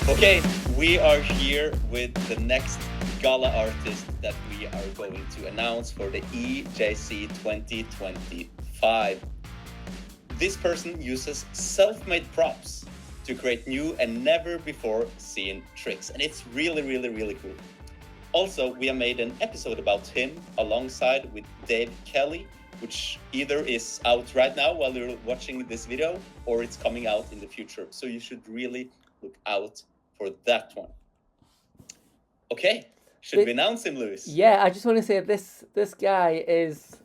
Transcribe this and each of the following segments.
Okay, we are here with the next gala artist that we are going to announce for the EJC 2025. This person uses self-made props to create new and never before seen tricks, and it's really cool. Also, we have made an episode about him alongside with Dave Kelly, which either is out right now while you're watching this video or it's coming out in the future. So you should really look out for that one. Okay, should we announce him, Lewis? Yeah, I just want to say this guy is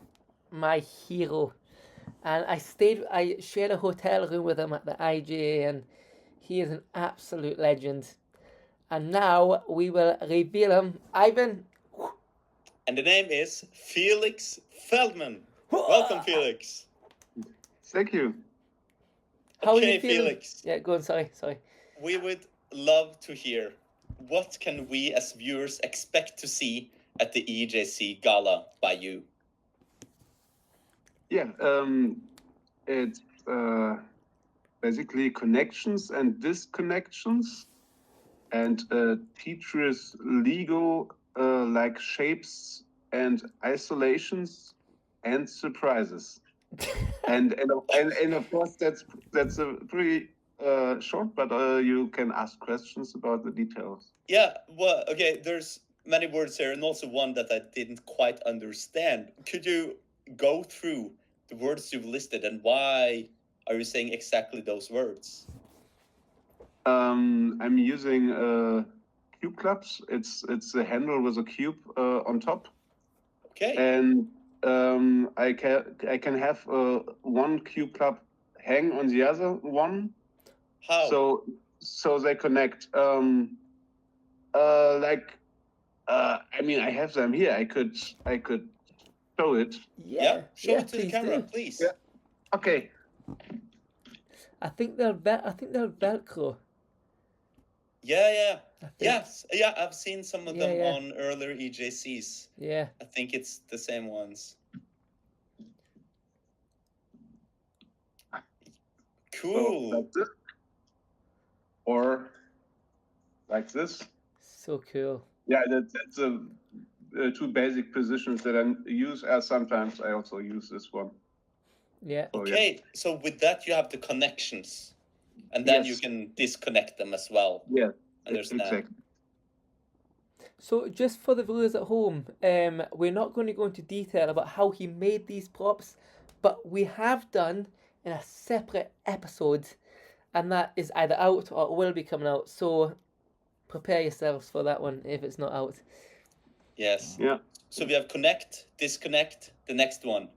my hero, and I shared a hotel room with him at the IGA, and he is an absolute legend. And now we will reveal him. Ivan. And the name is Felix Feldmann. Welcome, Felix. Thank you. How Okay, are you feeling? Felix. Yeah, go on. Sorry. We would love to hear, what can we as viewers expect to see at the EJC Gala by you? Yeah, it's basically connections and disconnections, and teachers Lego like shapes and isolations and surprises. and of course that's a pretty short, but you can ask questions about the details. Yeah, well, okay, there's many words here and also one that I didn't quite understand. Could you go through the words you've listed and why are you saying exactly those words? I'm using cube clubs. It's a handle with a cube on top. Okay. And I can have one cube club hang on the other one. How? So they connect. I mean, I have them here. I could show it. Yeah, show it to the please camera, do. please. Yeah. Okay. I think they're Velcro. Yeah. Yes. Yeah, I've seen some of them Yeah. on earlier EJCs. Yeah. I think it's the same ones. Cool. So like this. Or like this. So cool. Yeah, that's two basic positions that I use. Sometimes I also use this one. Yeah. Okay, so with that you have the connections, and then you can disconnect them as well. Yeah, understand. Exactly. So just for the viewers at home, we're not going to go into detail about how he made these props, but we have done in a separate episode, and that is either out or will be coming out. So prepare yourselves for that one if it's not out. Yes. Yeah. So we have connect, disconnect, the next one.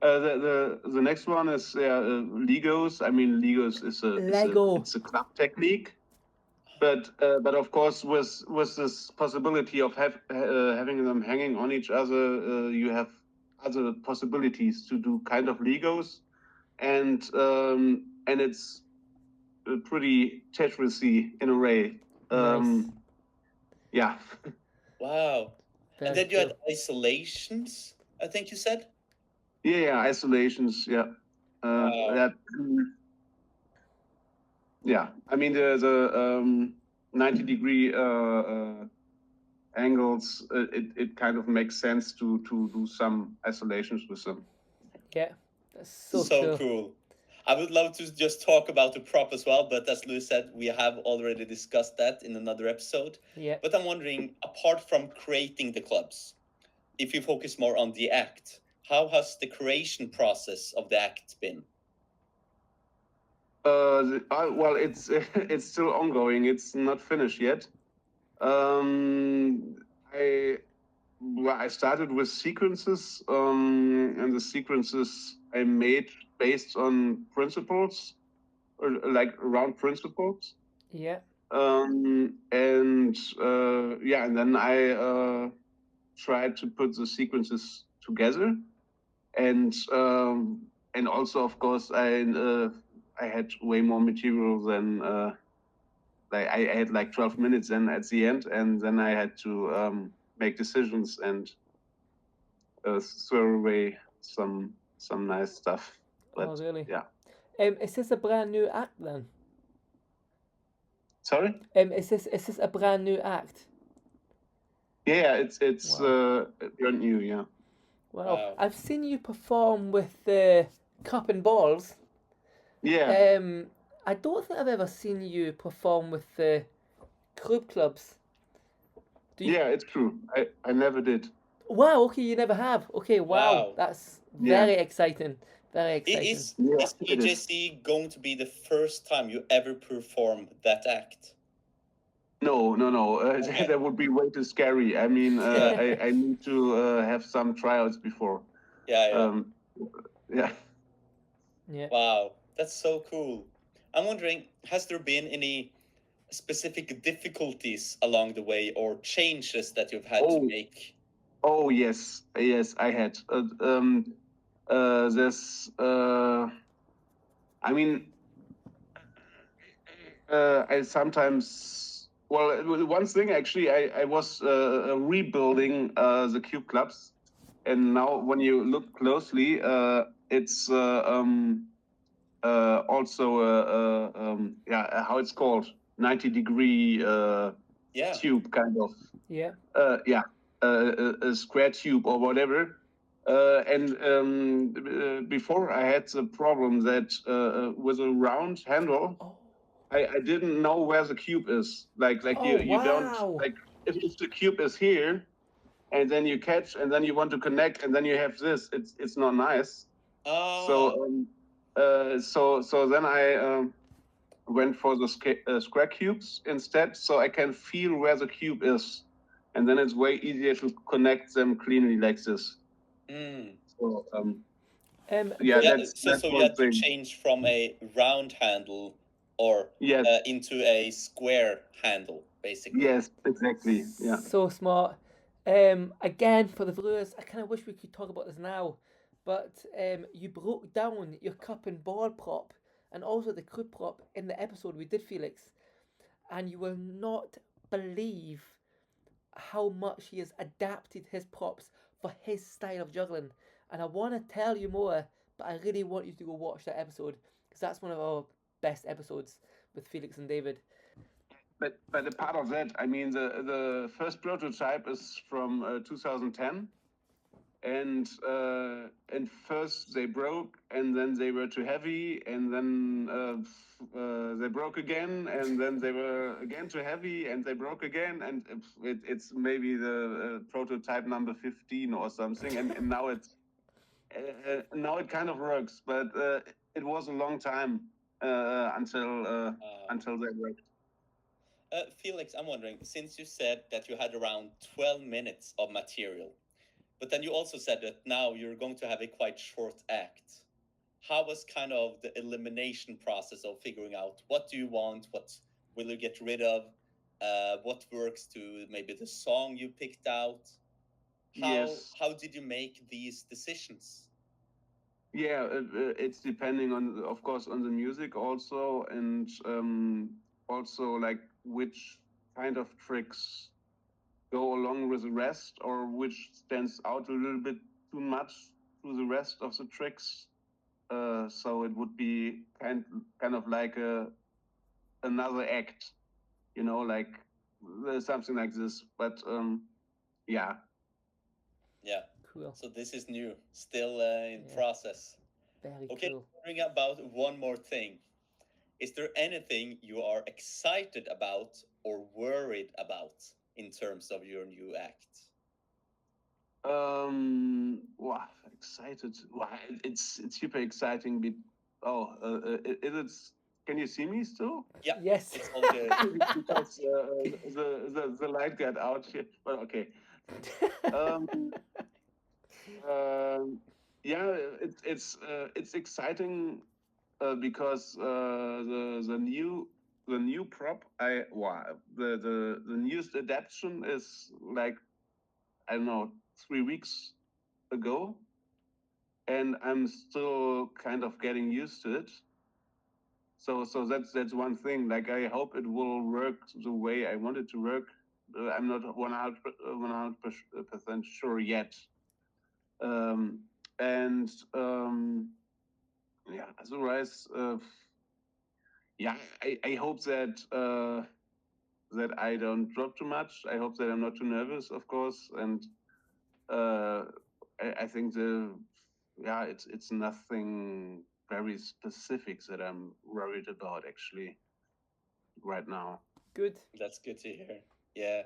The next one is Legos. I mean, Legos is a club technique, but of course with this possibility of having them hanging on each other, you have other possibilities to do kind of Legos, and it's pretty Tetrisy in a way. Nice. Yeah. Wow. Very and then you cool. had isolations, I think you said. Yeah, isolations. Yeah. Wow. Yeah. I mean the 90-degree angles. It kind of makes sense to do some isolations with them. Yeah, that's so cool. I would love to just talk about the prop as well, but as Louis said, we have already discussed that in another episode. Yeah. But I'm wondering, apart from creating the clubs, if you focus more on the act, how has the creation process of the act been? Well, it's still ongoing. It's not finished yet. I started with sequences, and the sequences I made based on principles, or like around principles. Yeah. And then I tried to put the sequences together, and also of course I had way more material than like I had like 12 minutes then at the end, and then I had to make decisions and throw away some nice stuff. But, Oh really? Yeah. Is this a brand new act then? Sorry? Is this a brand new act? Yeah, it's Wow. brand new. Yeah. Wow. Wow. I've seen you perform with the cup and balls. Yeah. I don't think I've ever seen you perform with the clubs. Do you? Yeah, it's true. I never did. Wow. Okay, you never have. Okay. Wow. Wow. That's Yeah. very exciting. Very exciting. Yeah, Is it is. EJC going to be the first time you ever perform that act? No. Okay. That would be way too scary. I mean, Yeah. I need to have some tryouts before. Yeah. Yeah. Yeah. Wow, that's so cool. I'm wondering, has there been any specific difficulties along the way or changes that you've had to make? Oh yes, I had. There's. I mean, I sometimes. Well, one thing actually, I was rebuilding the cube clubs, and now when you look closely, it's also yeah, how it's called, 90-degree Yeah. tube kind of. Yeah. Yeah, a square tube or whatever. And before I had the problem that with a round handle, Oh. I didn't know where the cube is. Like Oh, you don't wow. like if the cube is here, and then you catch, and then you want to connect, and then you have this. It's not nice. So so then I went for the square cubes instead, so I can feel where the cube is, and then it's way easier to connect them cleanly like this. So yeah, that's so you one had to thing. change from a round handle or Yes, into a square handle, basically. yes, exactly. Yeah. So smart. Again, for the viewers, I kind of wish we could talk about this now, but you broke down your cup and ball prop and also the crib prop in the episode we did, Felix, and you will not believe how much he has adapted his props for his style of juggling. And I want to tell you more, but I really want you to go watch that episode because that's one of our best episodes with Felix and David. But a part of that, I mean, the first prototype is from 2010, and first they broke, and then they were too heavy, and then they broke again, and then they were again too heavy, and they broke again, and it's maybe the prototype number 15 or something, and now it's now it kind of works, but it was a long time until they worked. Felix, I'm wondering, since you said that you had around 12 minutes of material, but then you also said that now you're going to have a quite short act. How was kind of the elimination process of figuring out what do you want, what will you get rid of, what works to maybe the song you picked out? How did you make these decisions? Yeah, it's depending on, of course, on the music also, and also like which kind of tricks go along with the rest, or which stands out a little bit too much to the rest of the tricks. So it would be kind of like another act, like something like this. But yeah. Yeah. Cool. So this is new, still in process. Very Okay, cool. bring about one more thing. Is there anything you are excited about or worried about in terms of your new act? Wow, excited. Wow, it's super exciting. Is it? Can you see me still? Yeah. Yes. It's all good. Because the light got out here. But okay. Yeah, it's exciting because the new prop the newest adaptation is like, I don't know, 3 weeks ago, and I'm still kind of getting used to it. So that's one thing. Like, I hope it will work the way I want it to work. I'm not 100% sure yet. And yeah, otherwise, yeah, I hope that that I don't drop too much. I hope that I'm not too nervous, of course, and I think it's nothing very specific that I'm worried about actually right now. Good. That's good to hear. Yeah.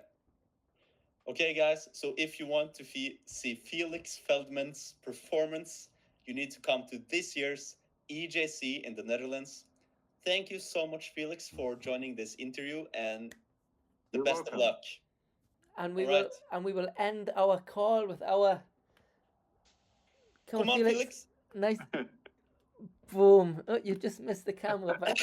Okay, guys. So if you want to see Felix Feldmann's performance, you need to come to this year's EJC in the Netherlands. Thank you so much, Felix, for joining this interview, and the You're best welcome. of luck. And we All will right. and we will end our call with our Come on, Felix. Nice. Boom. Oh, you just missed the camera back.